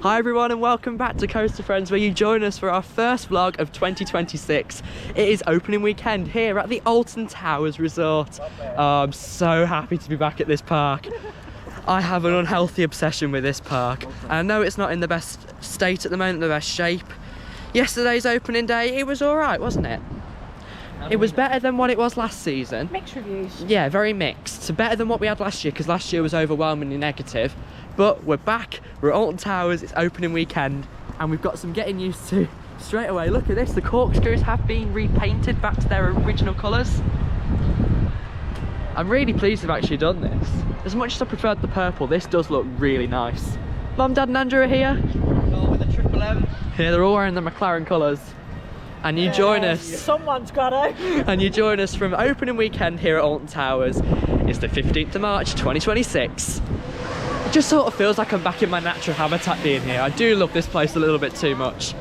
Hi everyone and welcome back to Coaster Friends, where you join us for our first vlog of 2026. It is opening weekend here at the Alton Towers Resort. Oh, I'm so happy to be back at this park. I have an unhealthy obsession with this park. And I know it's not in the best state at the moment, the best shape. Yesterday's opening day, it was alright, wasn't it? It was better than what it was last season. Mixed reviews. Yeah, very mixed. So better than what we had last year, because last year was overwhelmingly negative. But we're back, we're at Alton Towers, it's opening weekend, and we've got some getting used to straight away. Look at this, the corkscrews have been repainted back to their original colours. I'm really pleased they've actually done this. As much as I preferred the purple, this does look really nice. Mum, Dad and Andrew are here. Oh, with the Triple M. Here, they're all wearing the McLaren colours. And you join us. Someone's got to. And you join us from opening weekend here at Alton Towers. It's the 15th of March 2026. It just sort of feels like I'm back in my natural habitat being here. I do love this place a little bit too much.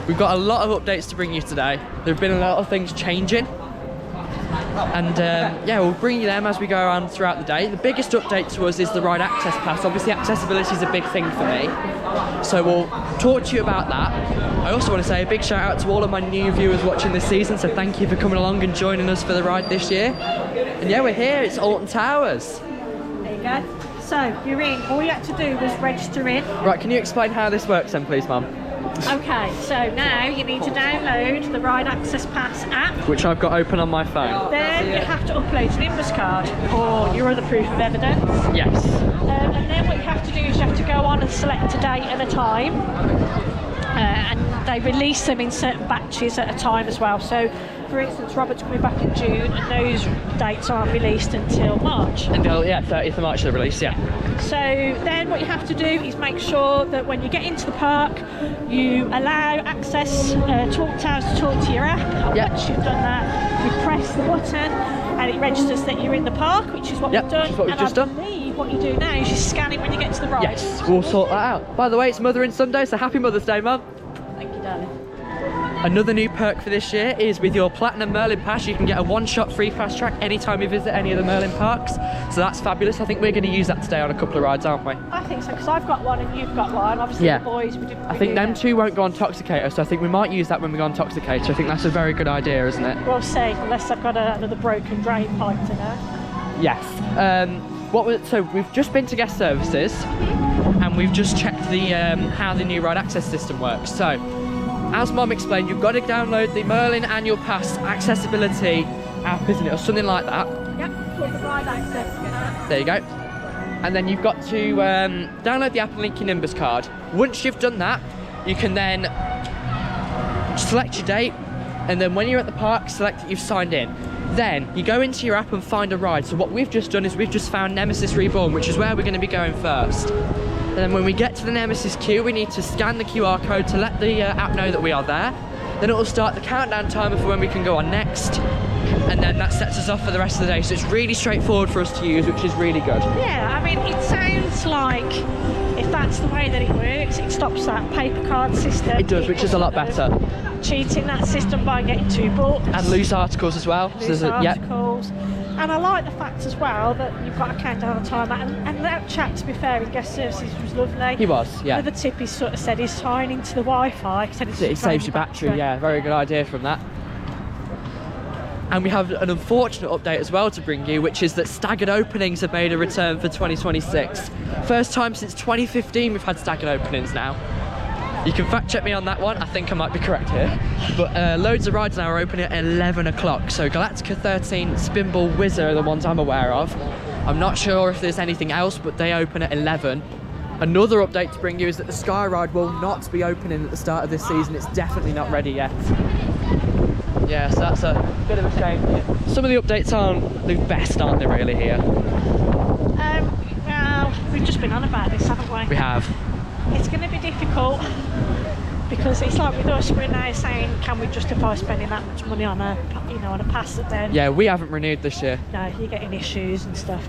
We've got a lot of updates to bring you today. There have been a lot of things changing. And yeah, we'll bring you them as we go around throughout the day. The biggest update to us is the ride access pass. Obviously accessibility is a big thing for me, so we'll talk to you about that. I also want to say a big shout out to all of my new viewers watching this season, so thank you for coming along and joining us for the ride this year. And yeah, we're here, it's Alton Towers. There you go. So you're in, all you had to do was register in. Right, can you explain how this works then please, Mum? Okay, so now you need to download the Ride Access Pass app. Which I've got open on my phone. Then you have to upload an Nimbus card or your other proof of evidence. Yes. And then what you have to do is you have to go on and select a date and a time. And they release them in certain batches at a time as well. So, for instance, Robert's coming back in June and those dates aren't released until March. Until, yeah, 30th of March the release, yeah. So then what you have to do is make sure that when you get into the park, you allow access to Alton Towers to talk to your app. And yep. Once you've done that, you press the button and it registers that you're in the park, which is what yep, we've done. Which is what we've just done. What you do now is you scan it when you get to the ride. Yes, we'll sort that out. By the way, it's Mothering Sunday, so happy Mother's Day, Mum. Thank you, darling. Another new perk for this year is with your Platinum Merlin Pass, you can get a one-shot free fast track anytime you visit any of the Merlin parks. So that's fabulous. I think we're going to use that today on a couple of rides, aren't we? I think so, because I've got one and you've got one. Obviously, yeah. The boys, we didn't. I think them two won't go on Toxicator, so I think we might use that when we go on Toxicator. I think that's a very good idea, isn't it? We'll see, unless I've got another broken drain pipe to know. Yes. So we've just been to guest services, and we've just checked the how the new ride access system works. So, as Mum explained, you've got to download the Merlin Annual Pass accessibility app, isn't it, or something like that? Yep, called the Ride Access. There you go. And then you've got to download the app and link your Nimbus card. Once you've done that, you can then select your date, and then when you're at the park, select that you've signed in. Then you go into your app and find a ride. So what we've just done is we've just found Nemesis Reborn, which is where we're going to be going first. And then when we get to the Nemesis queue, we need to scan the QR code to let the app know that we are there. Then it will start the countdown timer for when we can go on next. And then that sets us off for the rest of the day. So it's really straightforward for us to use, which is really good. Yeah, I mean, it sounds like if that's the way that it works, it stops that paper card system. It does, which is a lot better. Cheating that system by getting two books. And loose articles as well. Loose articles. Yep. And I like the fact as well that you've got a countdown timer, and that chap, to be fair, in guest services was lovely. He was, yeah. Another tip he sort of said is tying into the Wi-Fi. He said it saves your battery, yeah, very good idea from that. And we have an unfortunate update as well to bring you, which is that staggered openings have made a return for 2026. First time since 2015 we've had staggered openings now. You can fact check me on that one, I think I might be correct here. But loads of rides now are opening at 11 o'clock. So Galactica 13, Spinball Whizzer are the ones I'm aware of. I'm not sure if there's anything else, but they open at 11. Another update to bring you is that the Sky Ride will not be opening at the start of this season. It's definitely not ready yet. Yeah, so that's a bit of a shame. Some of the updates aren't the best, aren't they, really, here? Well, we've just been on about this, haven't we? We have. It's going to be difficult because it's like with us, we're now saying, can we justify spending that much money on a, on a pass that then? Yeah, we haven't renewed this year. No, you're getting issues and stuff.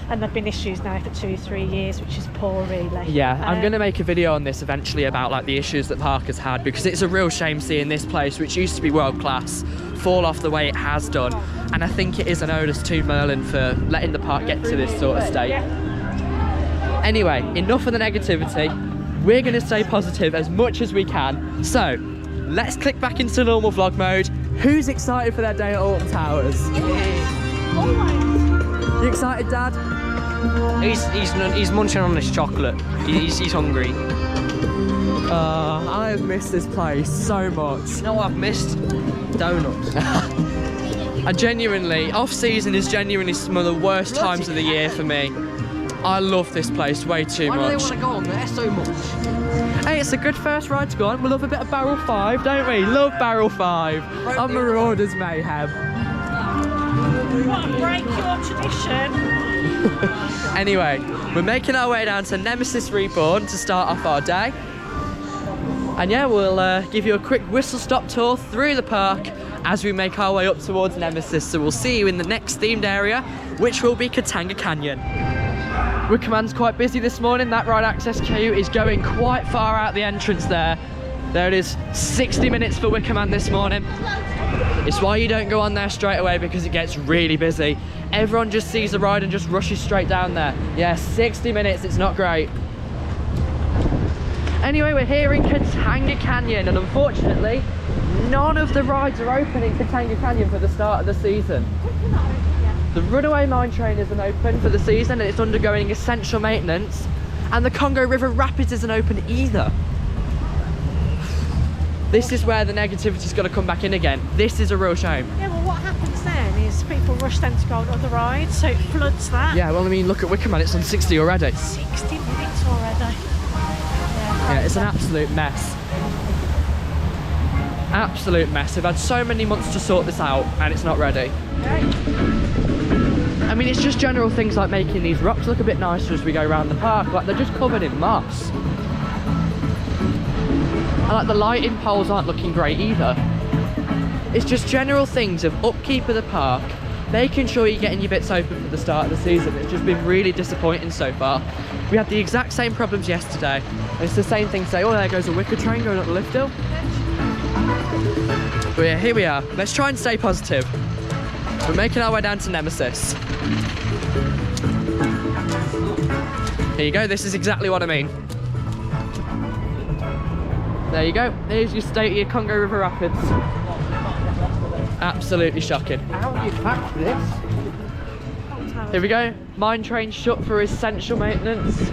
And there've been issues now for 2-3 years, which is poor, really. Yeah, I'm going to make a video on this eventually about like the issues that the park has had, because it's a real shame seeing this place, which used to be world class, fall off the way it has done. And I think it is an onus to Merlin for letting the park get to this sort of state. Anyway, enough of the negativity. We're going to stay positive as much as we can. So, let's click back into normal vlog mode. Who's excited for their day at Alton Towers? You excited, Dad? He's munching on this chocolate. He's hungry. I have missed this place so much. You know what I've missed? Donuts. And genuinely, off-season is genuinely some of the worst times of the year for me. I love this place way too much. Why do they want to go on there so much? Hey, it's a good first ride to go on. We love a bit of Barrel 5, don't we? Love Barrel 5. On Marauder's Mayhem. What a break your tradition. Anyway, we're making our way down to Nemesis Reborn to start off our day. And yeah, we'll give you a quick whistle-stop tour through the park as we make our way up towards Nemesis. So we'll see you in the next themed area, which will be Katanga Canyon. Wicker Man's quite busy this morning. That ride access queue is going quite far out the entrance there. There it is, 60 minutes for Wicker Man this morning. It's why you don't go on there straight away, because it gets really busy. Everyone just sees the ride and just rushes straight down there. Yeah, 60 minutes, it's not great. Anyway, we're here in Katanga Canyon, and unfortunately, none of the rides are open in Katanga Canyon for the start of the season. The Runaway Mine Train isn't open for the season, and it's undergoing essential maintenance. And the Congo River Rapids isn't open either. This is where the negativity's got to come back in again. This is a real shame. Yeah, well, what happens then is people rush then to go on other rides, so it floods that. Yeah, well, I mean, look at Wicker Man, it's on 60 already. 60 minutes already. Yeah, it's an absolute mess. Absolute mess. They've had so many months to sort this out, and it's not ready. I mean, it's just general things like making these rocks look a bit nicer as we go around the park. Like, they're just covered in moss. And like, the lighting poles aren't looking great either. It's just general things of upkeep of the park, making sure you're getting your bits open for the start of the season. It's just been really disappointing so far. We had the exact same problems yesterday, and it's the same thing today. Oh, there goes a Wicker train going up the lift hill. But yeah, here we are. Let's try and stay positive. We're making our way down to Nemesis. Here you go, this is exactly what I mean. There you go, there's your state of your Congo River Rapids. Absolutely shocking. How do you patch this? Here we go, mine train shut for essential maintenance.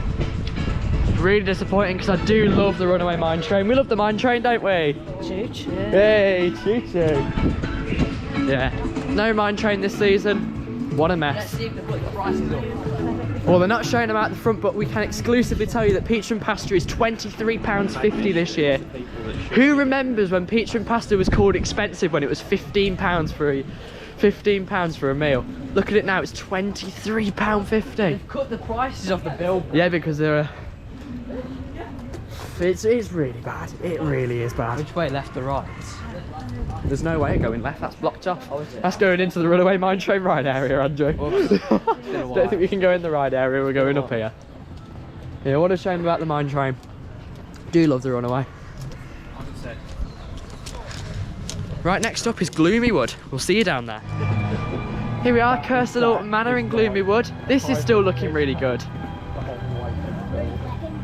Really disappointing, because I do love the Runaway Mine Train. We love the mine train, don't we? Choo choo. Hey, choo choo. Yeah, no mine train this season. What a mess. Well, they're not showing them out the front, but we can exclusively tell you that Pizza and Pasta is £23.50 this year. Who remembers when Pizza and Pasta was called expensive when it was £15 for a meal? Look at it now, it's £23.50. They've cut the prices off the bill. Yeah, because they're it's really bad. It really is bad. Which way, left or right? There's no way of going left, that's blocked off. That's going into the Runaway Mine Train ride area, Andrew. Don't think we can go in the ride area, we're going up here. Yeah, what a shame about the mine train. Do love the Runaway. Right, next up is Gloomy Wood. We'll see you down there. Here we are, Cursed Alton Manor in Gloomy Wood. This is still looking really good.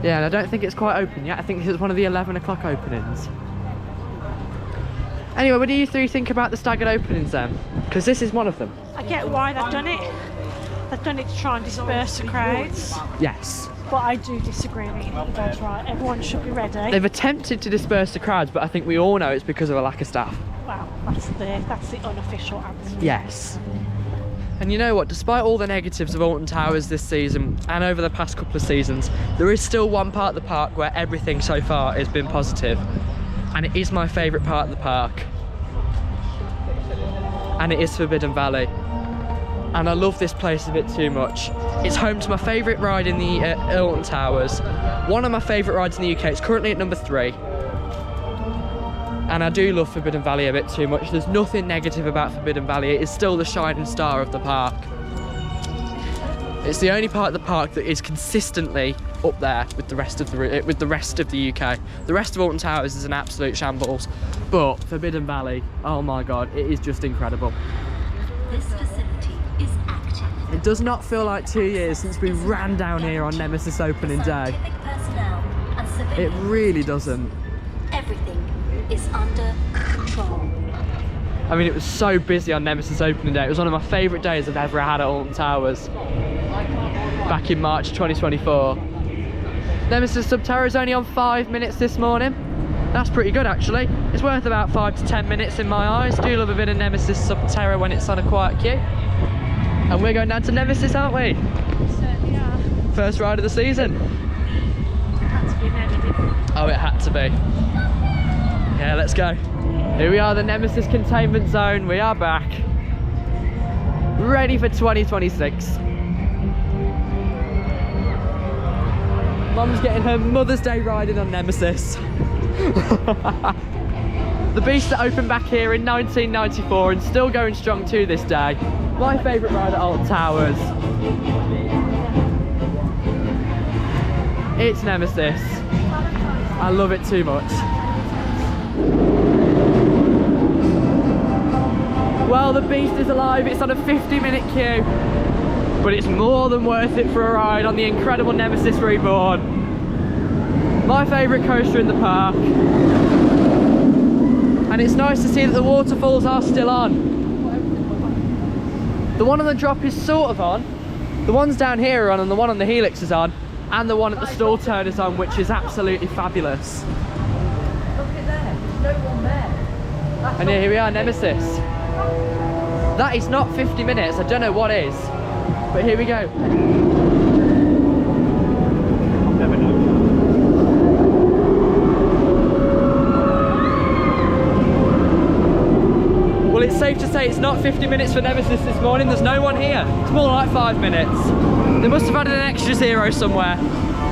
Yeah, and I don't think it's quite open yet. I think this is one of the 11 o'clock openings. Anyway, what do you three think about the staggered openings then? Because this is one of them. I get why they've done it. They've done it to try and disperse the crowds. Yes. But I do disagree with you. That's right. Everyone should be ready. They've attempted to disperse the crowds, but I think we all know it's because of a lack of staff. Well, that's the unofficial answer. Yes. And you know what, despite all the negatives of Alton Towers this season and over the past couple of seasons, there is still one part of the park where everything so far has been positive. And it is my favourite part of the park. And it is Forbidden Valley. And I love this place a bit too much. It's home to my favourite ride in the Alton Towers. One of my favourite rides in the UK. It's currently at number 3. And I do love Forbidden Valley a bit too much. There's nothing negative about Forbidden Valley. It is still the shining star of the park. It's the only part of the park that is consistently up there with the rest of the UK. The rest of Alton Towers is an absolute shambles, but Forbidden Valley, oh my god, it is just incredible. This facility is active. It does not feel like 2 years since we ran down here on Nemesis opening day. Scientific personnel and civilians. It really doesn't. Everything is under control. I mean, it was so busy on Nemesis opening day. It was one of my favourite days I've ever had at Alton Towers. Back in March 2024. Nemesis Subterra is only on 5 minutes this morning. That's pretty good actually. It's worth about 5 to 10 minutes in my eyes. Do love a bit of Nemesis Subterra when it's on a quiet queue. And we're going down to Nemesis, aren't we? Certainly are. First ride of the season. Had to be Ned, didn't it? Oh, it had to be. Yeah, let's go. Here we are, the Nemesis containment zone. We are back. Ready for 2026. Mum's getting her Mother's Day riding on Nemesis. The beast that opened back here in 1994 and still going strong to this day. My favourite ride at Alton Towers. It's Nemesis. I love it too much. Well, the beast is alive. It's on a 50-minute queue. But it's more than worth it for a ride on the incredible Nemesis Reborn. My favourite coaster in the park. And it's nice to see that the waterfalls are still on. The one on the drop is sort of on. The ones down here are on, and the one on the Helix is on. And the one at the stall turn is on, which is absolutely fabulous. Look at there, there's no one there. And here we are, Nemesis. That is not 50 minutes, I don't know what is. But here we go. Never know. Well, it's safe to say it's not 50 minutes for Nemesis this morning. There's no one here. It's more like 5 minutes. They must have added an extra 0 somewhere.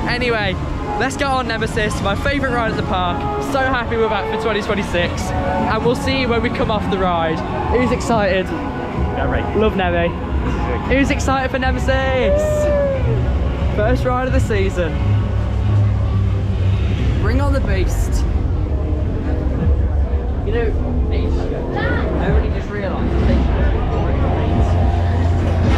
Anyway, let's go on Nemesis, my favourite ride at the park. So happy we're back for 2026. And we'll see you when we come off the ride. Who's excited? Never. Love Neve. Who's excited for Nemesis? First ride of the season. Bring on the beast. You know, ages ago, I only just realised.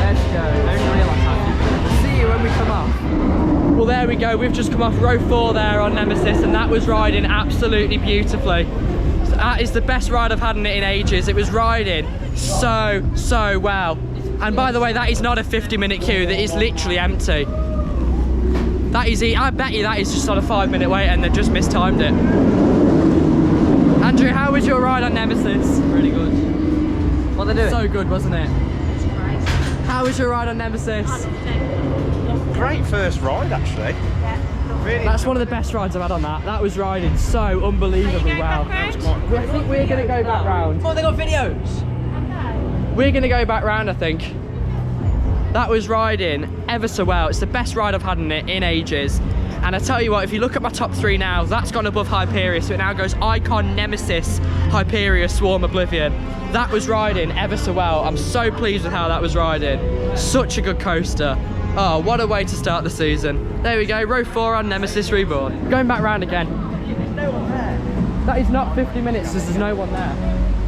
Let's go. I only realised how to do it. We'll see you when we come off. Well, there we go. We've just come off row 4 there on Nemesis, and that was riding absolutely beautifully. So that is the best ride I've had in it in ages. It was riding so well. And by the way, that is not a 50-minute queue. That is literally empty. That is, I bet you that is just on a 5-minute wait and they've just mistimed it. Andrew, how was your ride on Nemesis? Really good. What they doing? So good, wasn't it? It's great. How was your ride on Nemesis? Great first ride, actually. Yeah. Really. That's one of the best rides I've had on that. That was riding so unbelievably well. back round? I think we're going to go back round. Oh, they got videos. We're going to go back round, I think. That was riding ever so well. It's the best ride I've had in it in ages. And I tell you what, if you look at my top 3 now, that's gone above Hyperion. So it now goes Icon, Nemesis, Hyperion, Swarm, Oblivion. That was riding ever so well. I'm so pleased with how that was riding. Such a good coaster. Oh, what a way to start the season. There we go, row 4 on Nemesis Reborn. Going back round again. There's no one there. That is not 50 minutes, there's no one there.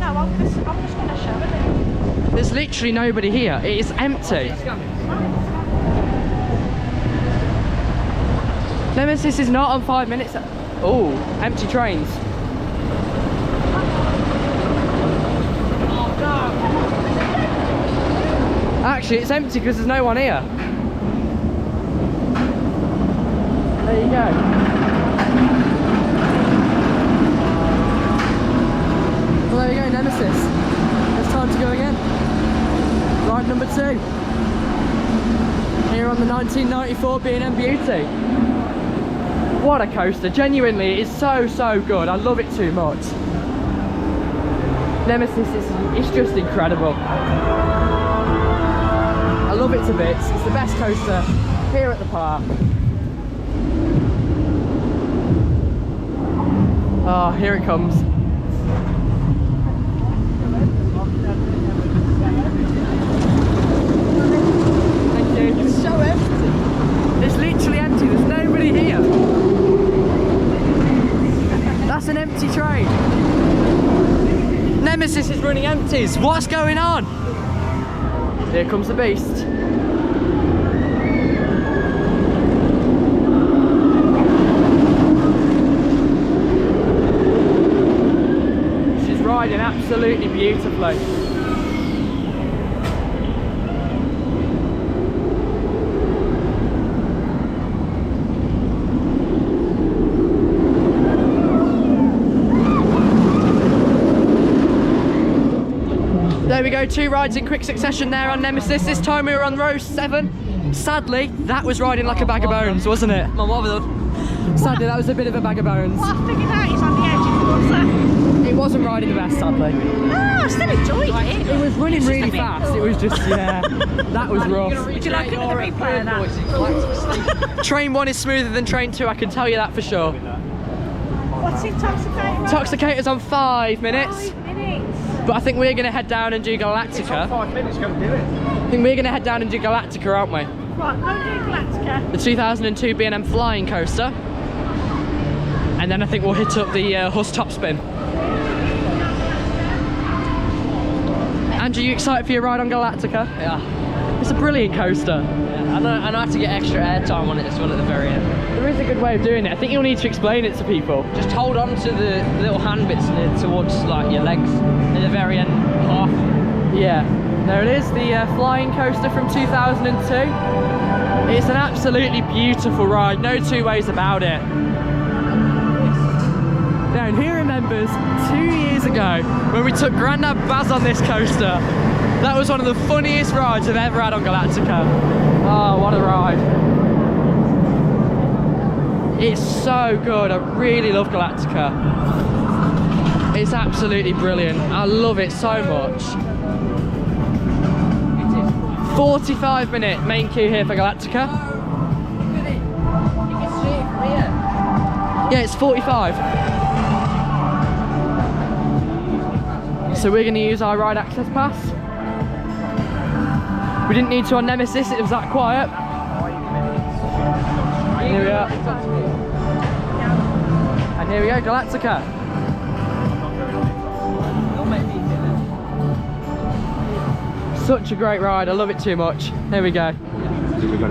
No, I'm just going to show it. There's literally nobody here. It is empty. Nemesis is not on 5 minutes. Oh, empty trains. Actually, it's empty because there's no one here. There you go. Well, there you go, Nemesis. It's time to go again. Ride number 2. Here on the 1994 B&M Beauty. What a coaster, genuinely, it is so good. I love it too much. Nemesis is just incredible. I love it to bits. It's the best coaster here at the park. Oh, here it comes. Thank you. It's so empty. It's literally empty, there's nobody here. That's an empty train. Nemesis is running empties. What's going on? Here comes the beast. absolutely beautifully. There we go, 2 rides in quick succession there on Nemesis. This time we were on row 7. Sadly, that was riding like a bag of bones, wasn't it? Mum, what have we done? Sadly, that was a bit of a bag of bones. What I figured out is on the edge of the water. It wasn't riding the best, sadly. Ah, I still enjoyed it. It was running really fast. It was just, yeah, that was rough. Would you like another replay of that? Train 1 is smoother than train 2, I can tell you that for sure. What's in Toxicator? Toxicator's on 5 minutes. 5 minutes. But I think we're going to head down and do Galactica. 5 minutes, go and do it. I think we're going to head down and do Galactica, aren't we? Right, go and do Galactica. The 2002 B&M Flying Coaster. And then I think we'll hit up the Huss Top Spin. Andrew, you excited for your ride on Galactica? Yeah. It's a brilliant coaster. Yeah. I know I have to get extra airtime on it as well at the very end. There is a good way of doing it. I think you'll need to explain it to people. Just hold on to the little hand bits towards like your legs at the very end half. Yeah, there it is, the Flying Coaster from 2002. It's an absolutely beautiful ride, no two ways about it. Now, and who remembers 2 years ago when we took Grandad Baz on this coaster? That was one of the funniest rides I've ever had on Galactica. Oh, what a ride. It's so good, I really love Galactica. It's absolutely brilliant, I love it so much. 45-minute main queue here for Galactica. Yeah, it's 45. So we're going to use our ride access pass. We didn't need to on Nemesis, it was that quiet. Here we are. And here we go, Galactica. Such a great ride, I love it too much. Here we go.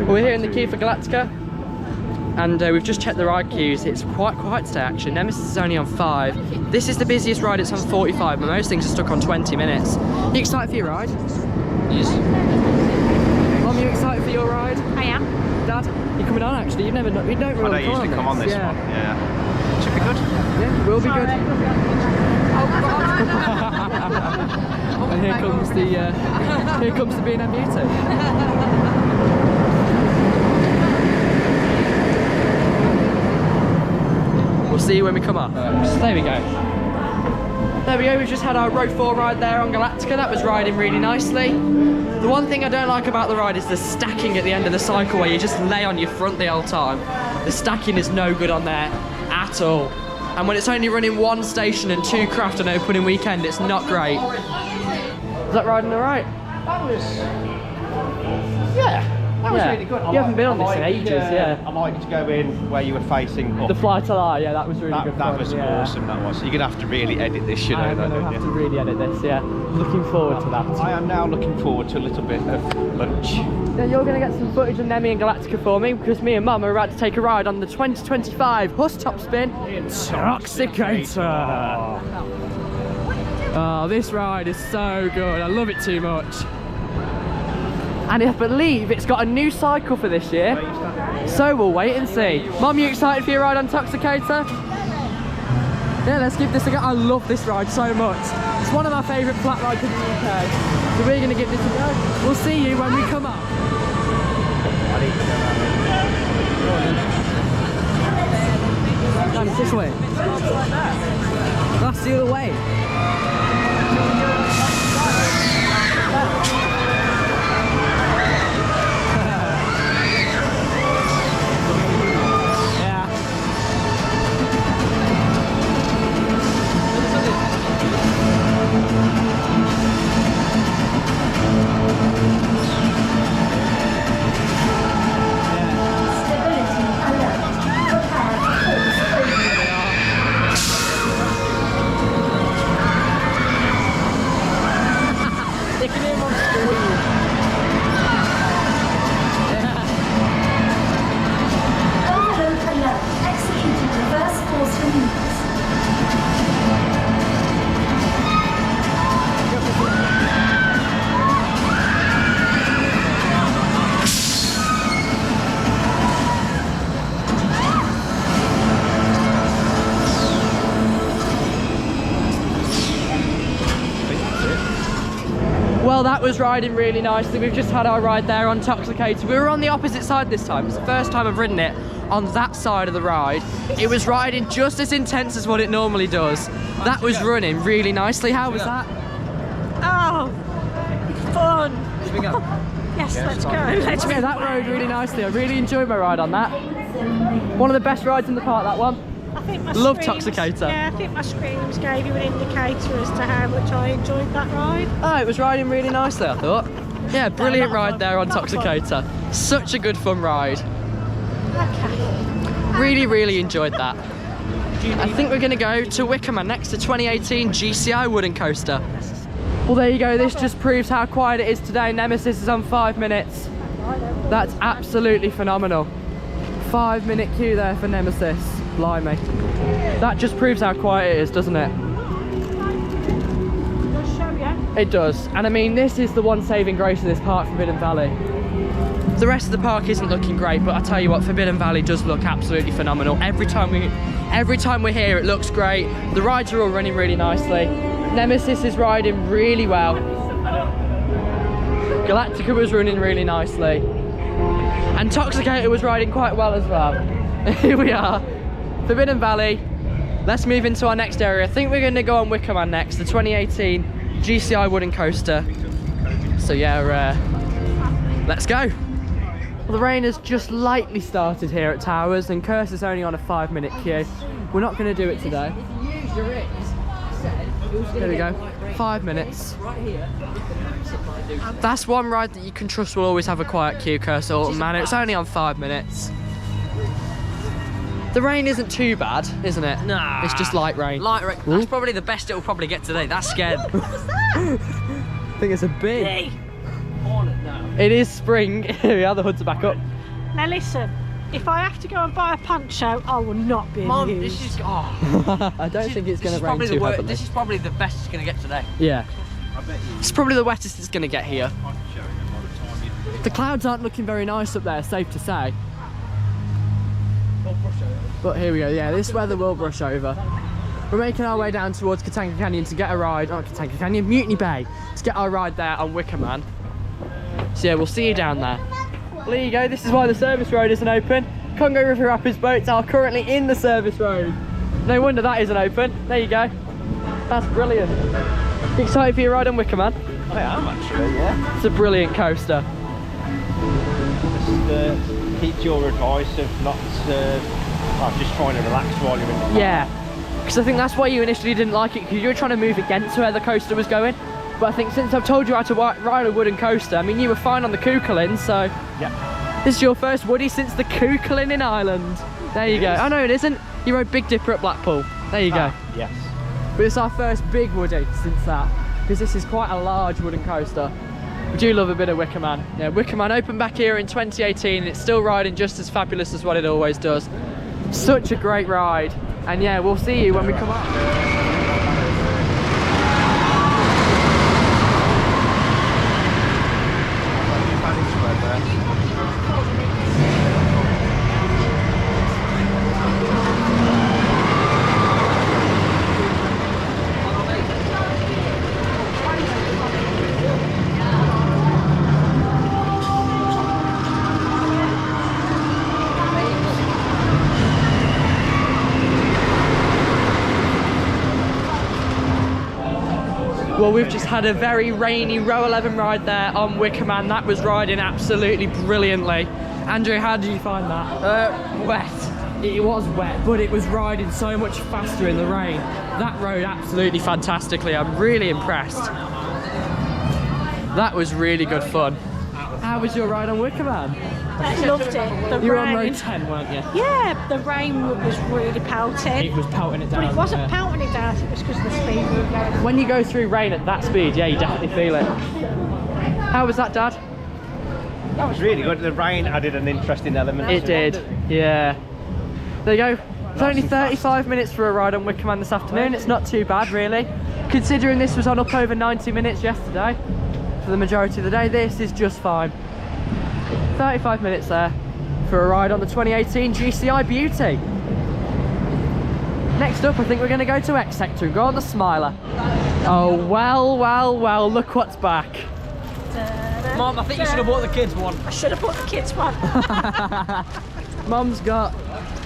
We're here in the queue for Galactica. And we've just checked the ride queues. It's quite quiet today actually. Nemesis is only on 5. This is the busiest ride, it's on 45, but most things are stuck on 20 minutes. You excited for your ride? Yes. Mom, you excited for your ride? I am. Dad, you're coming on actually. You don't really I don't usually come on this one. Yeah. Should be good. Yeah, will be good. And here comes the B&M Beauty. We'll see you when we come up. So there we go. There we go, we've just had our row 4 ride there on Galactica. That was riding really nicely. The one thing I don't like about the ride is the stacking at the end of the cycle where you just lay on your front the whole time. The stacking is no good on there at all. And when it's only running 1 station and 2 craft on opening weekend, it's not great. Is that riding alright? That was... Yeah. That was really good. You haven't been on this in ages, yeah. I liked to go in where you were facing up. The fly to lie, yeah, that was really good. That was awesome, that was. You're going to have to really edit this, you know. I'm going to have to really edit this, yeah. Looking forward to that. I am now looking forward to a little bit of lunch. Now you're going to get some footage of Nemi and Galactica for me because me and Mum are about to take a ride on the 2025 Huss Top Spin Toxicator. Oh, this ride is so good. I love it too much. And I believe it's got a new cycle for this year. So we'll wait and see. Mum, you excited for your ride on Toxicator? Yeah, let's give this a go. I love this ride so much. It's one of my favourite flat rides in the UK. So we're going to give this a go. We'll see you when we come up. And it's this way. That's the other way. Well, that was riding really nicely. We've just had our ride there on Toxicator. We were on the opposite side this time. It's the first time I've ridden it on that side of the ride. It was riding just as intense as what it normally does. That was running really nicely. How was that? Oh, fun. Should we go? Yes, let's go. Let's Yeah, that rode really nicely. I really enjoyed my ride on that. One of the best rides in the park, that one. I think my Love screams, Toxicator. Yeah, I think my screams gave you an indicator as to how much I enjoyed that ride. Oh, it was riding really nicely, I thought. Yeah, brilliant ride there on Toxicator. Such a good fun ride. Okay. Really, really enjoyed that. I think we're going to go to Wicker Man next, to 2018 GCI wooden coaster. Well, there you go. This just proves how quiet it is today. Nemesis is on 5 minutes. That's absolutely phenomenal. 5-minute queue there for Nemesis. Blimey. That just proves how quiet it is, doesn't it? Does show you? It does. And I mean, this is the one saving grace of this park, Forbidden Valley. The rest of the park isn't looking great, but I tell you what, Forbidden Valley does look absolutely phenomenal. Every time we're here, it looks great. The rides are all running really nicely. Nemesis is riding really well. Galactica was running really nicely. And Toxicator was riding quite well as well. Here we are, Forbidden Valley. Let's move into our next area. I think we're going to go on Wicker Man next, the 2018 GCI wooden coaster. So yeah, let's go. Well, the rain has just lightly started here at Towers, and Curse is only on a 5-minute queue. We're not going to do it today. There we go, 5 minutes. That's one ride that you can trust will always have a quiet queue, Curse Alton Manor. It's only on 5 minutes. The rain isn't too bad, isn't it? Nah. It's just light rain. Light rain. That's probably the best it'll probably get today. That's scared. I think it's a bee. Hey. It is spring. Here we are, the hoods are back up. Now listen, if I have to go and buy a poncho, I will not be Mom, amused. this is. Oh. I don't think it's going to rain This too heavily. is probably the best it's going to get today. Yeah. It's probably the wettest it's going to get here. The clouds aren't looking very nice up there, safe to say. But here we go, yeah, this weather will brush over. We're making our way down towards Katanga Canyon to get a ride, not Katanga Canyon, Mutiny Bay, to get our ride there on Wicker Man. So yeah, we'll see you down there. Well, there you go, this is why the service road isn't open. Congo River Rapids boats are currently in the service road. No wonder that isn't open. There you go. That's brilliant. You excited for your ride on Wicker Man? I am actually, yeah. It's a brilliant coaster. Just heed your advice of not just trying to relax while you're in the park. Yeah, because I think that's why you initially didn't like it, because you were trying to move against where the coaster was going. But I think since I've told you how to ride a wooden coaster, I mean, you were fine on the Cuchulainn, so Yeah. this is your first Woody since the Cuchulainn in Ireland. There you go. Oh no, it isn't. You rode Big Dipper at Blackpool. There you go. Yes. But it's our first big Woody since that, because this is quite a large wooden coaster. We do love a bit of Wicker Man. Yeah, Wicker Man opened back here in 2018 and it's still riding just as fabulous as what it always does. Such a great ride. And yeah, we'll see you when we come up. Well, we've just had a very rainy row 11 ride there on Wicker Man. That was riding absolutely brilliantly. Andrew, how did you find that? Wet. It was wet, but it was riding so much faster in the rain. That rode absolutely fantastically. I'm really impressed. That was really good fun. How was your ride on Wicker Man? I loved it. The You were rain. on row 10, weren't you? Yeah, the rain was really pelting. It was pelting it down. But it wasn't yeah. pelting it down, it was because of the speed we were going. When you go through rain at that speed, yeah, you definitely feel it. How was that, Dad? That was really good. The rain added an interesting element. It did, yeah. There you go. It's only 35 minutes for a ride on Wicker Man this afternoon. It's not too bad, really. Considering this was on up over 90 minutes yesterday, for the majority of the day, this is just fine. 35 minutes there for a ride on the 2018 GCI Beauty. Next up, I think we're going to go to X Sector and go on the Smiler. Oh, well, look what's back. Mom, I think you should have bought the kids one. I should have bought the kids one. Mum's got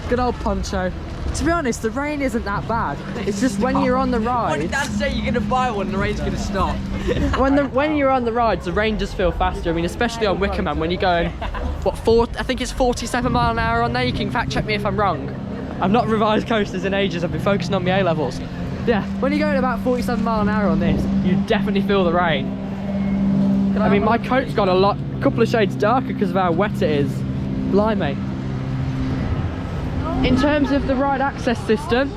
good old poncho. To be honest, the rain isn't that bad. It's just when you're on the What did ride. Dad say you're going to buy one and the rain's going to stop? When you're on the rides, the rain does feel faster. I mean, especially on Wicker Man when you're going, I think it's 47 mile an hour on there. You can fact check me if I'm wrong. I've not revised coasters in ages. I've been focusing on my A levels. Yeah, when you're going about 47 mile an hour on this, you definitely feel the rain. I mean, my coat's got a couple of shades darker because of how wet it is. Blimey. In terms of the ride access system,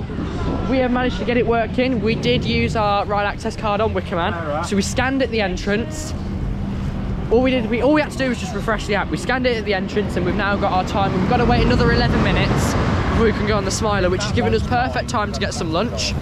we have managed to get it working. We did use our ride access card on Wicker Man, so we scanned at the entrance. All we had to do was just refresh the app. We scanned it at the entrance, and we've now got our time. We've got to wait another 11 minutes before we can go on the Smiler, which has given us perfect time to get some lunch.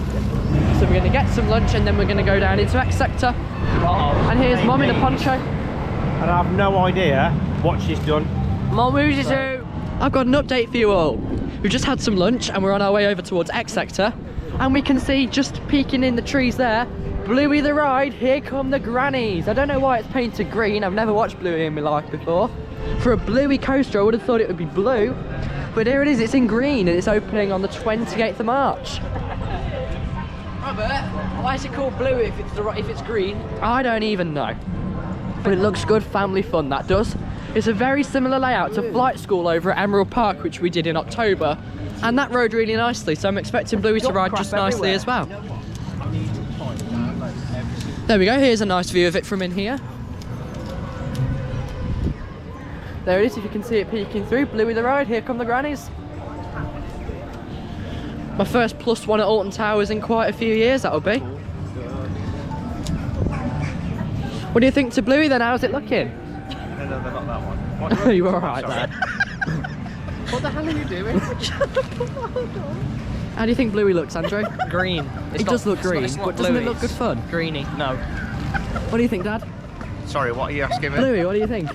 So we're going to get some lunch, and then we're going to go down into X Sector. And here's Mum in a poncho. And I have no idea what she's done. Mum, who's you to? I've got an update for you all. We've just had some lunch and we're on our way over towards X Sector, and we can see just peeking in the trees there, Bluey the ride. Here come the grannies. I don't know why it's painted green. I've never watched Bluey in my life before. For a Bluey coaster, I would have thought it would be blue, but here it is. It's in green and it's opening on the 28th of March. Robert, why is it called Bluey if it's green? I don't even know, but it looks good. Family fun, that does. It's a very similar layout to Flight School over at Emerald Park, which we did in October, and that rode really nicely, so I'm expecting Bluey to ride just nicely as well. There we go, here's a nice view of it from in here. There it is, if you can see it peeking through. Bluey the ride, here come the grannies. My first +1 at Alton Towers in quite a few years, that'll be. What do you think to Bluey then? How's it looking? No, they're not that one. You were alright there. What the hell are you doing? How do you think Bluey looks, Andrew? Green. It does look green, it's not but doesn't it Bluey, look good fun? Greeny. No. What do you think, Dad? Sorry, what are you asking me? Bluey, what do you think?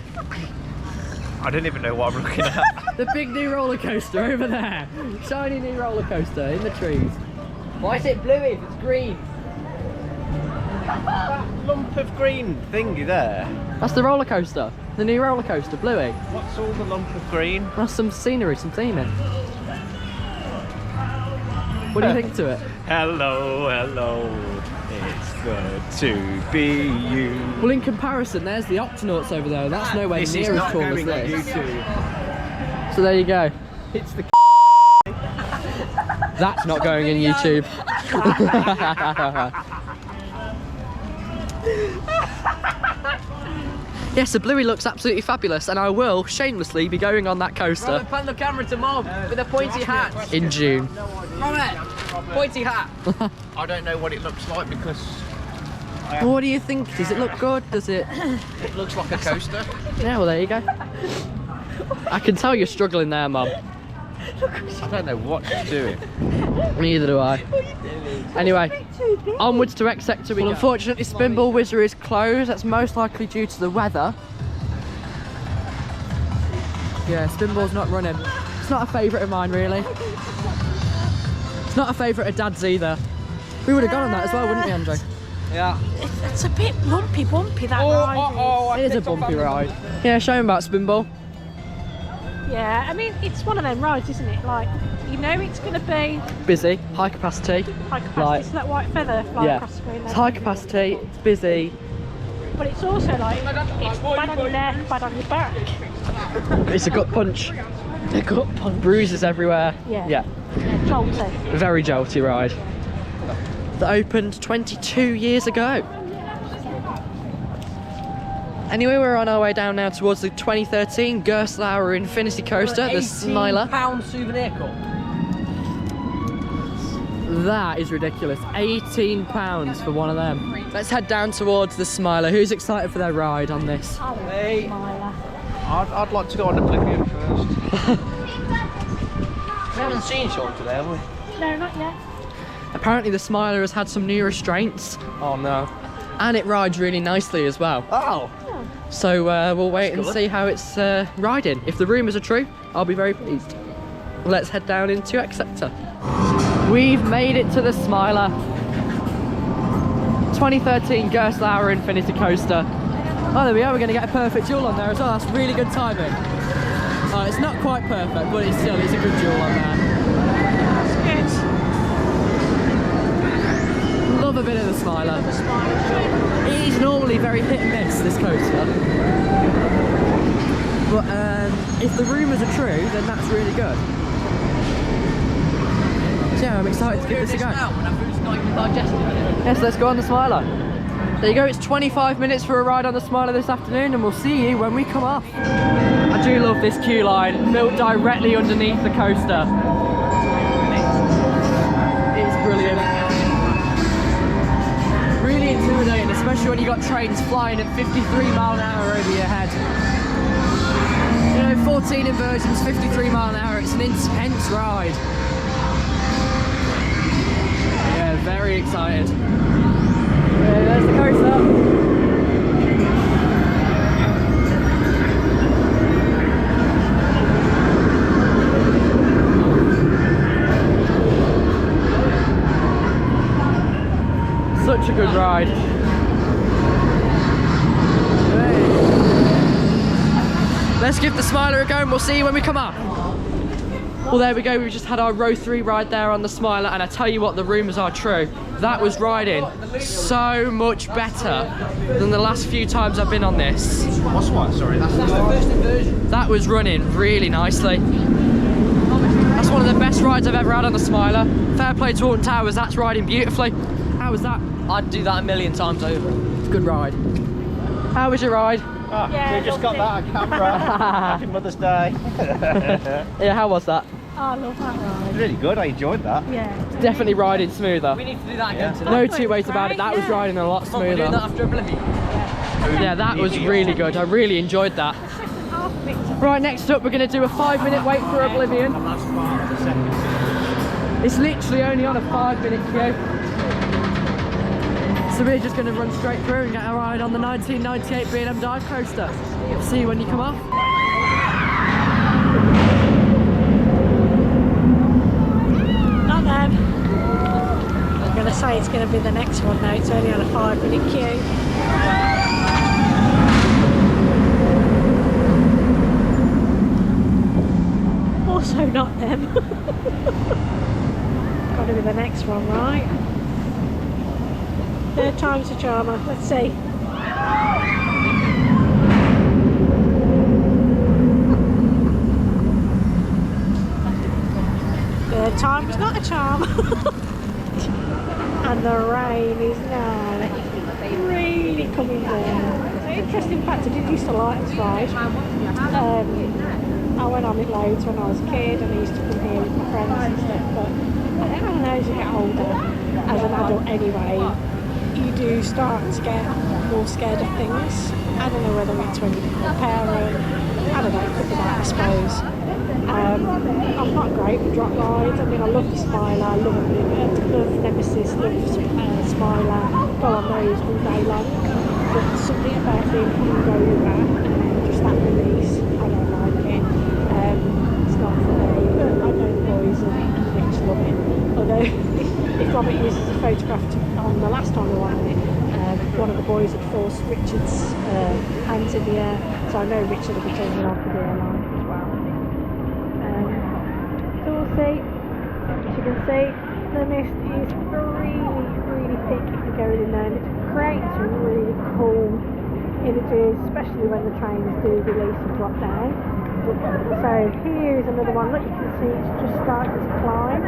I don't even know what I'm looking at. The big new roller coaster over there. Shiny new roller coaster in the trees. Why is it Bluey if it's green? That lump of green thingy there. That's the roller coaster. The new roller coaster, Bluey. What's all the lump of green? That's some scenery, some theming. What do you think to it? Hello, hello. It's good to be you. Well, in comparison, there's the Octonauts over there. That's nowhere This is near as not cool as going on this. YouTube. So there you go. It's the That's not going in YouTube. Yes, the Bluey looks absolutely fabulous, and I will shamelessly be going on that coaster Robert, pan the camera to Mom with a pointy hat. in June. Robert, pointy hat. I don't know what it looks like because Well, what do you think? Does it look good? Does it? it looks like a coaster. Yeah, well, there you go. I can tell you're struggling there, Mum. I don't know what she's doing. Neither do I. Anyway, onwards to X Sector we go. Unfortunately, Spinball Whizzer is closed. That's most likely due to the weather. Yeah, Spinball's not running. It's not a favourite of mine, really. It's not a favourite of Dad's either. We would have gone on that as well, wouldn't we, Andre? Yeah. It's a bit lumpy, bumpy, that ride. It is a bumpy ride. Yeah, show him about Spinball. Yeah, I mean, it's one of them rides, isn't it? Like, you know it's going to be Busy, high capacity. high capacity. Like- It's that white feather flying Yeah, across the screen it's there. high capacity, it's busy. But it's also like, it's bad on your neck, bad on your back. It's a gut punch. A gut punch. Bruises everywhere. Yeah. Yeah. Jolty. Very jolty ride. That opened 22 years ago. Anyway, we're on our way down now towards the 2013 Gerstlauer Infinity Coaster, the Smiler. £18 souvenir cup. That is ridiculous. £18 for one of them. Let's head down towards the Smiler. Who's excited for their ride on this? Hey. Smiler. I'd like to go on Oblivion first. We haven't seen Sean today, have we? No, not yet. Apparently the Smiler has had some new restraints, Oh no. and it rides really nicely as well. Oh. So we'll wait and see how it's riding. If the rumours are true, I'll be very pleased. Let's head down into X Sector. We've made it to the Smiler. 2013 Gerstlauer Infinity Coaster. Oh, there we are. We're going to get a perfect duel on there as well. That's really good timing. Oh, it's not quite perfect, but it's a good duel on there. That's good. Love a bit of the Smiler. It is normally very hit and miss, this coaster. But if the rumours are true, then that's really good. So yeah, I'm excited to give this a go. Yes, let's go on the Smiler. There you go, it's 25 minutes for a ride on the Smiler this afternoon, and we'll see you when we come off. I do love this queue line, built directly underneath the coaster. It's brilliant. Really intimidating, especially when you got trains flying at 53 mile an hour over your head. You know, 14 inversions, 53 mile an hour, it's an intense ride. Yeah, very excited. There's the coaster. Such a good ride. Let's give the Smiler a go and we'll see you when we come up. Well, there we go, we've just had our row 3 ride there on the Smiler, and I tell you what, the rumours are true. That was riding so much better than the last few times I've been on this. What's what? Sorry, that's the first inversion. That was running really nicely. That's one of the best rides I've ever had on the Smiler. Fair play to Alton Towers, that's riding beautifully. How was that? I'd do that a million times over. It's a good ride. How was your ride? Ah, Yeah, we just got that on camera. Happy Mother's Day. Yeah, how was that? Oh, I love that ride. Really good, I enjoyed that. Yeah. Definitely riding smoother. We need to do that again today. No two ways about it, that was riding a lot Come on, we're smoother. doing that after Oblivion. Yeah, that was really good. I really enjoyed that. Right, next up we're going to do a 5-minute wait for Oblivion. And that's part of the second series. It's literally only on a 5-minute queue. So we're just going to run straight through and get a ride on the 1998 B&M dive coaster. See you when you come off. Not them. I'm going to say it's going to be the next one now. It's only on a 5-minute queue. Also not them. Got to be the next one, right? Third time's a charmer. Let's see. Third time's not a charm. And the rain is now really coming down. It's an interesting fact, I didn't used to like this ride. I went on it loads when I was a kid and I used to come here with my friends and stuff, but I think as you get older, as an adult anyway, you do start to get more scared of things. I don't know whether it's when you become a parent, I don't know, it could be that I suppose. I'm not great with drop rides. I mean, I love the Smiler, I love Oblivion, love Nemesis, love Smiler, go on those all day long. But something about being hungover and just that release, I don't like it. It's not for me, but I know the boys and Rich love it. Although, if Robert uses a photograph on the last time we were on it, one of the boys had forced Richard's hands in the air, so I know Richard will be taking off the airline as well. So we'll see. As you can see, the mist is really thick if you're going in there, and it creates some really cool images, especially when the trains do release and drop down. So here is another one that you can see it's just starting to climb.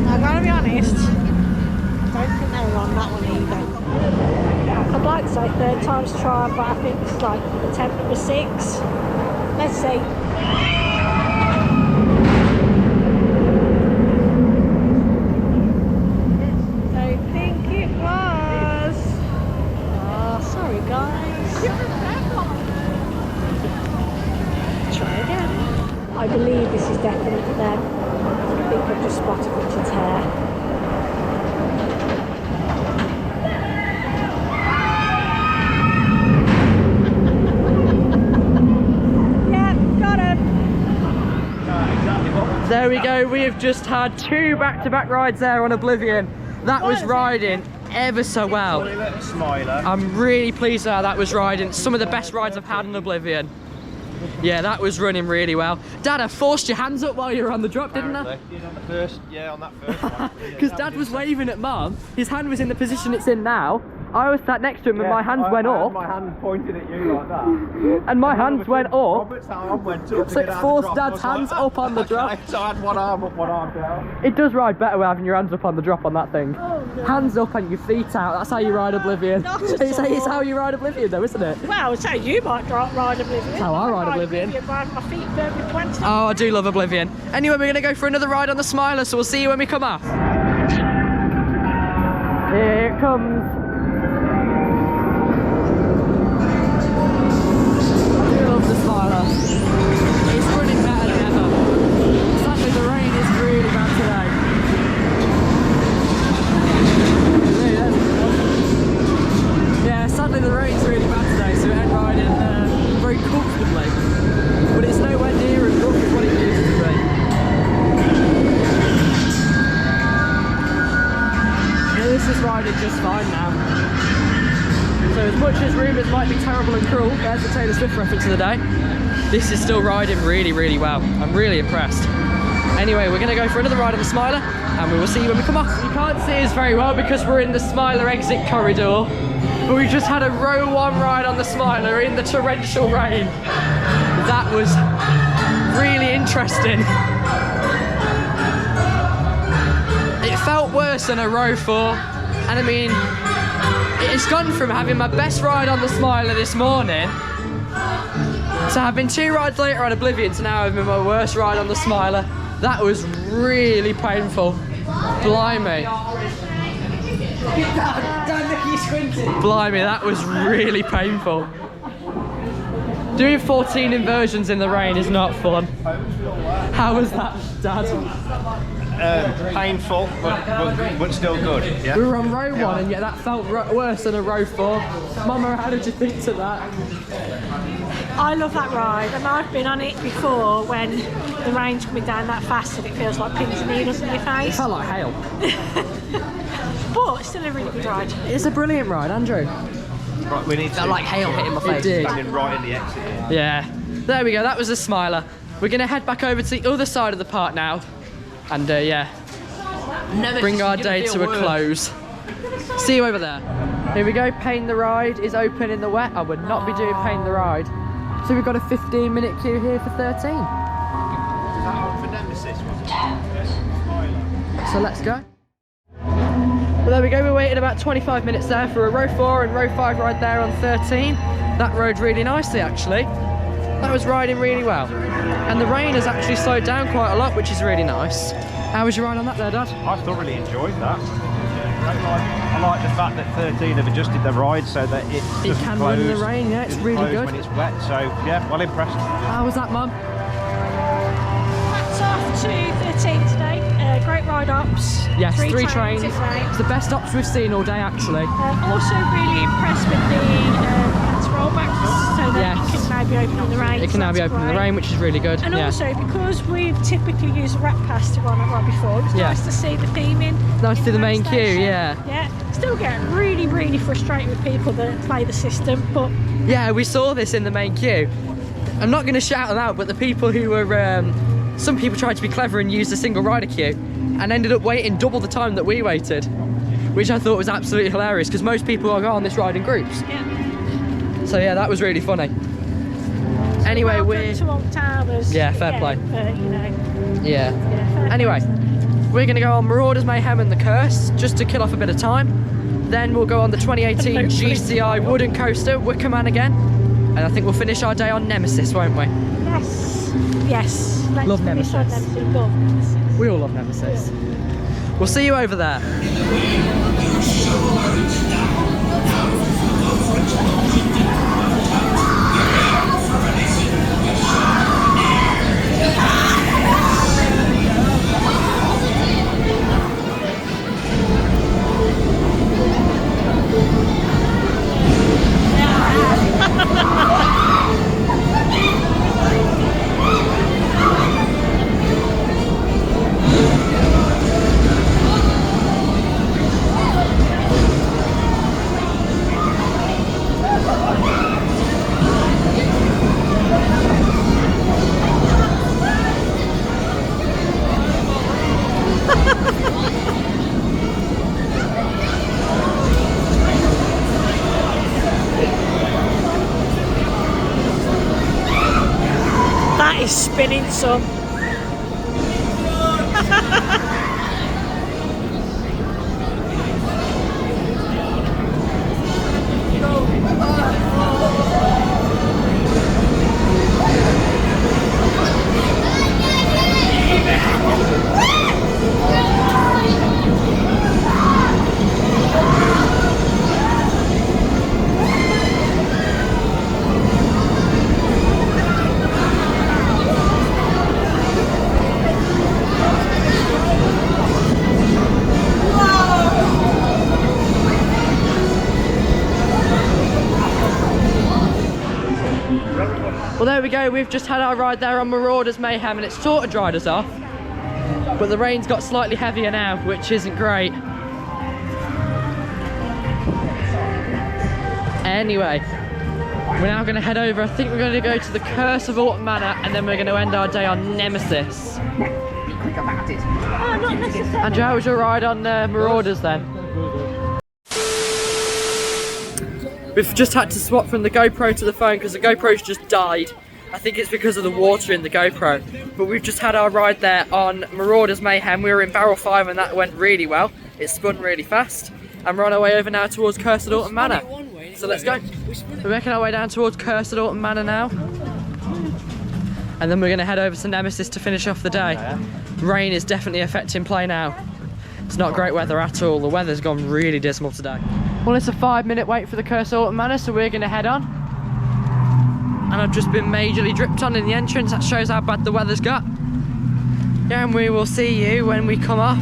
I've got to be honest, I don't think they were on that one either. I'd like to say third time's charm, but I think it's like attempt number 6. Let's see. I think it was. Oh, sorry guys. Try again. I believe this is definitely them. I think I've just spotted Richard's hair. Yeah, got him. There we go, we have just had 2 back-to-back rides there on Oblivion. That was riding ever so well. I'm really pleased with how that was riding. Some of the best rides I've had in Oblivion. Yeah, that was running really well. Dad, I forced your hands up while you were on the drop, didn't I? On the first, on that first one. Because Dad was waving at Mum. His hand was in the position it's in now. I was sat next to him and my hands went up. My hand pointed at you like that. And my hands went up. Robert's arm went up. So it forced Dad's hands up on the drop. So I had one arm up, one arm down. It does ride better with having your hands up on the drop on that thing. Oh, no. Hands up and your feet out. That's how you ride Oblivion. Not at It's all. how you ride Oblivion though, isn't it? Well, it's how you might ride Oblivion. That's how I ride Oblivion. By my feet firmly planted. Oh, I do love Oblivion. Anyway, we're going to go for another ride on the Smiler, so we'll see you when we come off. Here it comes. I do love the Smiler. It's running better than ever. Sadly, the rain is really bad today. Yeah, sadly the rain's really bad today, so we're riding very comfortably. But it's nowhere near as rough as what it used to be. Yeah, this is riding just fine now. So as much as rumours might be terrible and cruel, there's the Taylor Swift reference of the day, this is still riding really, really well. I'm really impressed. Anyway, we're going to go for another ride on the Smiler, and we will see you when we come off. You can't see us very well because we're in the Smiler exit corridor, but we just had a row 1 ride on the Smiler in the torrential rain. That was really interesting. It felt worse than a row 4, and I mean, it's gone from having my best ride on the Smiler this morning to having 2 rides later on Oblivion to now having my worst ride on the Smiler. That was really painful. Blimey. Blimey, that was really painful. Doing 14 inversions in the rain is not fun. How was that, Dad? Painful, but still good. Yeah. We were on row 1 and yet that felt worse than a row 4. Mama, how did you think to that? I love that ride, and I've been on it before when the rain's coming down that fast and it feels like pins and needles in your It face. felt like hail. But it's still a really good ride. It's a brilliant ride, Andrew. Right, we need to. Felt like hail hitting my face. It did. Standing right in the exit here. Yeah. There we go, that was a Smiler. We're going to head back over to the other side of the park now. And yeah, bring our day to a close. See you over there. Here we go, Pain the Ride is open in the wet. I would not be doing Pain the Ride. So we've got a 15-minute queue here for 13. Is that one for Nemesis? So let's go. Well, there we go, we waited about 25 minutes there for a row 4 and row 5 ride there on 13. That rode really nicely actually. That was riding really well. And the rain has actually slowed down quite a lot, which is really nice. How was your ride on that there, Dad? I thoroughly enjoyed that. I like the fact that 13 have adjusted the ride so that it doesn't can close, run in the rain, yeah, it's doesn't really close good. when it's wet, so yeah, well impressed. How was that, Mum? Hats off to 13 today. Great ride ops. Yes, 3 trains. in rain. It's the best ops we've seen all day, actually. Also really impressed with the rollbacks, so that Yes. it can now be open in the rain. It can now be open in the rain, which is really good. And yeah. also, because we've typically used a rat pass to go on that ride before, it was Yeah. nice to see the theming. Nice to in see the main queue, station. yeah. Yeah. Still getting really, really frustrated with people that play the system, but Yeah, we saw this in the main queue. I'm not going to shout them out, but the people who were, some people tried to be clever and used a single rider queue and ended up waiting double the time that we waited, which I thought was absolutely hilarious because most people go on this ride in groups. yeah. So yeah, that was really funny. Anyway, Welcome we're... to Alton Towers. Yeah, fair play. But, you know, Yeah. fair Anyway, we're going to go on Marauders, Mayhem and the Curse, just to kill off a bit of time. Then we'll go on the 2018 GCI Wooden Coaster, Wicker Man again. And I think we'll finish our day on Nemesis, won't we? Yes. Yes. Let's Love finish on Nemesis. Love Nemesis. We all love Nemesis. We'll see you over there. spinning some. Well, there we go. We've just had our ride there on Marauder's Mayhem, and it sort of dried us off. But the rain's got slightly heavier now, which isn't great. Anyway, we're now going to head over. I think we're going to go to the Curse of Alton Manor, and then we're going to end our day on Nemesis. Oh, not necessarily. Andrew, how was your ride on Marauders then? We've just had to swap from the GoPro to the phone because the GoPro's just died. I think it's because of the water in the GoPro. But we've just had our ride there on Marauder's Mayhem. We were in barrel 5 and that went really well. It spun really fast. And we're on our way over now towards Cursed Alton Manor. So let's go. We're making our way down towards Cursed Alton Manor now. And then we're going to head over to Nemesis to finish off the day. Rain is definitely affecting play now. It's not great weather at all. The weather's gone really dismal today. Well, it's a 5-minute wait for the Cursed Alton Manor, so we're going to head on. And I've just been majorly dripped on in the entrance. That shows how bad the weather's got. Yeah, and we will see you when we come off.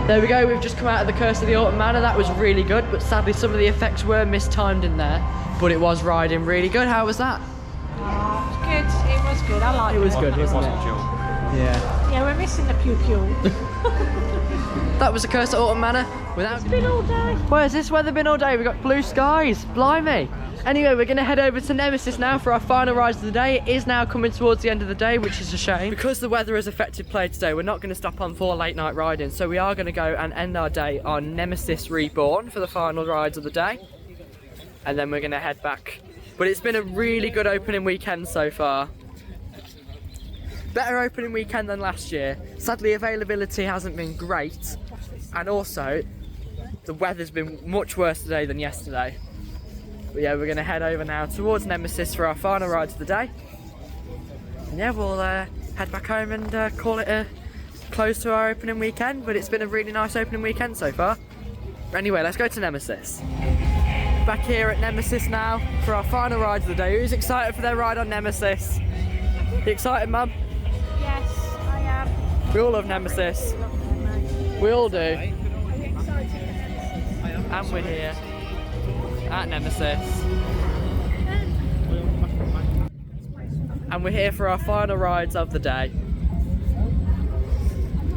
There we go, we've just come out of the Curse of the Alton Manor. That was really good, but sadly some of the effects were mistimed in there. But it was riding really good. How was that? Oh, it was good. It was good. I liked it. It was good, wasn't it? Yeah. Yeah, we're missing the pew-pew. That was the Curse of Alton Manor. Without... It's been all day. Where's this weather been all day? We've got blue skies. Blimey. Anyway, we're going to head over to Nemesis now for our final ride of the day. It is now coming towards the end of the day, which is a shame. Because the weather has affected play today, we're not going to stop on for late night riding. So we are going to go and end our day on Nemesis Reborn for the final rides of the day. And then we're going to head back. But it's been a really good opening weekend so far. Better opening weekend than last year. Sadly, availability hasn't been great. And also, the weather's been much worse today than yesterday. But yeah, we're going to head over now towards Nemesis for our final ride of the day. And yeah, we'll head back home and call it a close to our opening weekend. But it's been a really nice opening weekend so far. Anyway, let's go to Nemesis. Back here at Nemesis now for our final ride of the day. Who's excited for their ride on Nemesis? You excited, Mum? Yes, I am. We all love Nemesis. We all do. And we're here at Nemesis. And we're here for our final rides of the day.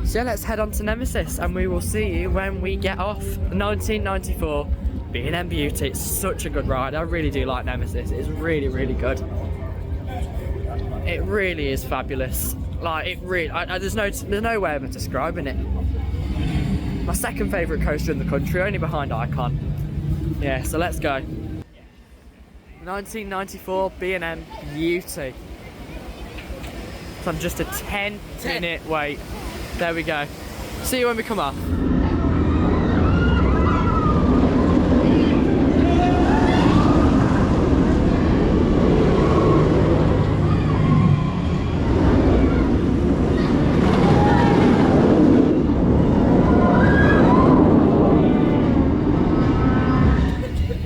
So yeah, let's head on to Nemesis and we will see you when we get off. The 1994 B&M Beauty. It's such a good ride. I really do like Nemesis. It's really, really good. It really is fabulous. Like, it really, there's no way of describing it. My second favourite coaster in the country, only behind Icon. Yeah, so let's go. 1994 B&M Beauty. It's on just a 10-minute wait. There we go. See you when we come up.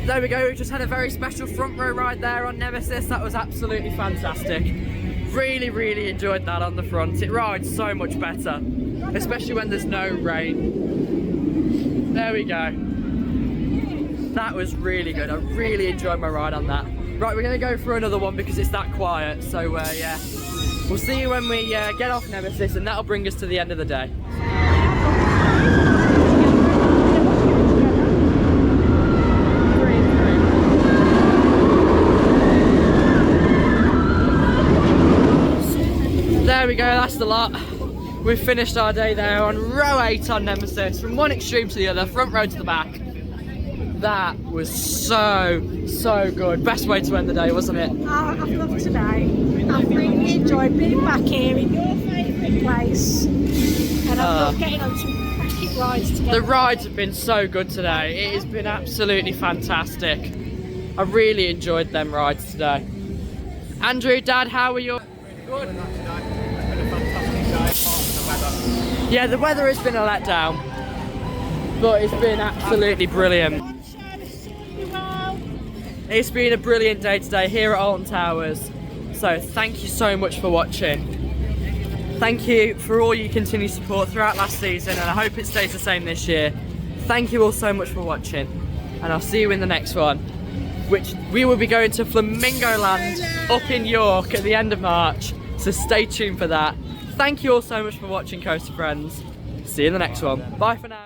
There we go, we just had a very special front row ride there on Nemesis. That was absolutely fantastic. Really, really enjoyed that on the front. It rides so much better, especially when there's no rain. There we go. That was really good. I really enjoyed my ride on that. Right, we're going to go for another one because it's that quiet. So yeah, we'll see you when we get off Nemesis, and that'll bring us to the end of the day. There we go, that's the lot. We've finished our day there on row 8 on Nemesis, from one extreme to the other, front row to the back. That was so good. Best way to end the day, wasn't it? I've loved today. I've really enjoyed being back here in your favourite place. And I've loved getting on some cracking rides together. The rides have been so good today. It has been absolutely fantastic. I really enjoyed them rides today. Andrew, Dad, how are you? Good. Yeah, the weather has been a letdown, but it's been absolutely brilliant. It's been a brilliant day today here at Alton Towers. So thank you so much for watching. Thank you for all your continued support throughout last season, and I hope it stays the same this year. Thank you all so much for watching, and I'll see you in the next one, which we will be going to Flamingo Land up in York at the end of March, so stay tuned for that. Thank you all so much for watching, Coaster Friends. See you in the next one. Bye for now.